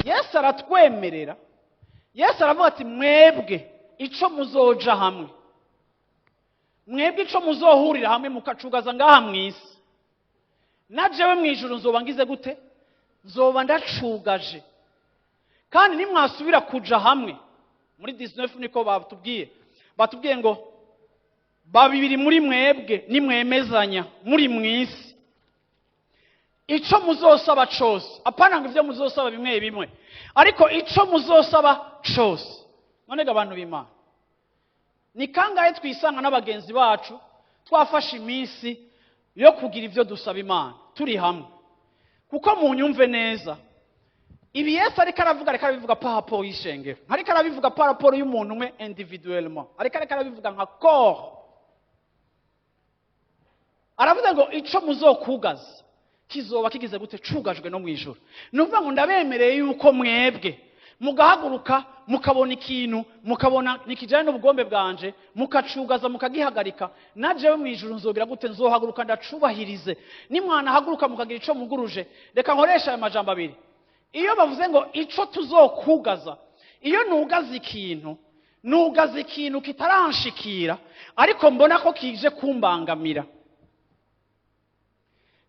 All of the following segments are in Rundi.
Yesu aratwemerera. Yesu aravuga ati mwebwe ico muzoja hamwe, mwebwe ico muzohurira hamwe mukacugaza ngaha mw'isi, na jewe mw'ijuru nzoba ngize gute? Nzoba ndacugaje. Kandi nimwasubira kuja hamwe, muri 19 niko batubwiye ngo babibiri muri mwebwe nimwemezanya muri mw'isi, ico muzosaba cose, apana ngo ivyo muzosaba bimwe bimwe, ariko ico muzosaba cose. None abantu b'Imana, ni kangahe twisanga n'abagenzi bacu twafashe iminsi yo kugira ivyo dusaba Imana turi hamwe? Kuko munyumve neza, ibi Yesu ariko arabivuga par rapport y'ishengero, ariko arabivuga par rapport y'umuntu umwe individuellement, ariko arabivuga nka corps. Aravuga ngo ico muzokugaza kizoba kigize gute? Cugajwe no mwijuru. Nuvuga ngo ndabemereye yuko mwebwe mugahaguruka mukabona ikintu, mukabona nikijanye n'ubugombe bwanje, mukacugaza mukagihagarika, na jewe mwijuru nzogira gute? Nzohaguruka ndacubahirize. Nimwana haguruka mukagira ico muguruje. Reka nkoresha aya majambo abiri. Iyo bavuze ngo ico tuzokugaza, iyo nugaza ikintu kitaranshikira ariko mbona ko kije kumbangamira.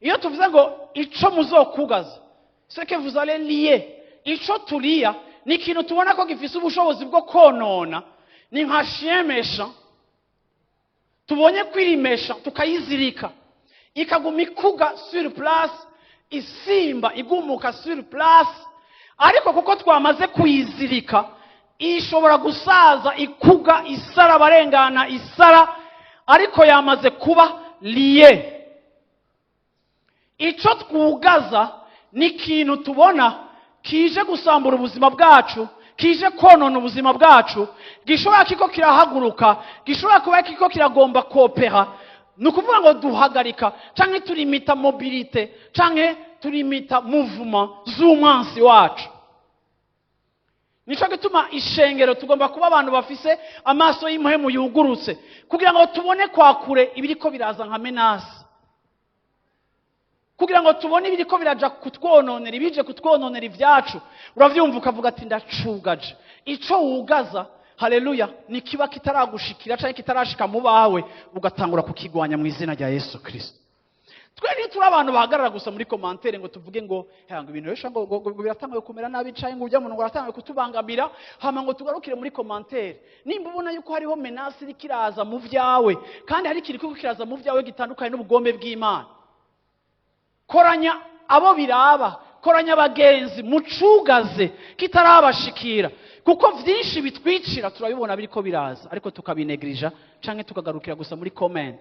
Iyo tuvuze ngo ico muzokugaza, c'est que vous allez lier. Ico tulia ni ikintu tubona ko gifise ubushobozi bwo konona, ni nka chien méchant tubonye kwirimesha tukayizirika ikaguma ikuga sur place, isimba igumuka sur place, ariko kuko twamaze kuyizirika ishobora gusaza ikuga isara barengana isara, ariko yamaze kuba lié. Ico twugaza ni ikintu tubona kije gusambura ubuzima bwacu, kije konona ubuzima bwacu, gishobora kiko kirahaguruka, gishobora kuba kiko kiragomba kopera. Nukuvuga ngo duhagarika canke tulimita mobilité, canke tulimita mouvement z'umwansi wacu. Nico gituma ishengero tugomba kuba abantu bafise amaso y'impwemu yugurutse, kugira ngo tubone kwa kure ibiriko biraza nka menace, kugira ngo tubone ibiriko biraja kutwononera, ibije kutwononera ivyacu. Uravyumva ukavuga ati ndacugaje. Ico wugaza, haleluya, ni kiba kitaragushikira canke kitarashika mu bawe, ugatangura kukigwanya mu izina rya Yesu Kristo. Twari turi abantu bahagarara gusa muri commentaire ngo tuvuge ngo hanga ibintu besha ngo biratangaye kumera nabi canke ngo ujya mu ngo aratangaye kutubangamira, hama ngo tugarukire muri commentaire. Nimba ubona yuko hariho menace iri kiraza mu vyawe, kandi hari kiriko kiraza mu vyawe gitandukanye n'ubugombe bw'Imana, koranya abo biraba, koranya abagenzi, mucugaze kitarabashikira, kuko vyinshi bitwicira turabibona biriko biraza, ariko tukabinegrija canke tukagarukira gusa muri comment.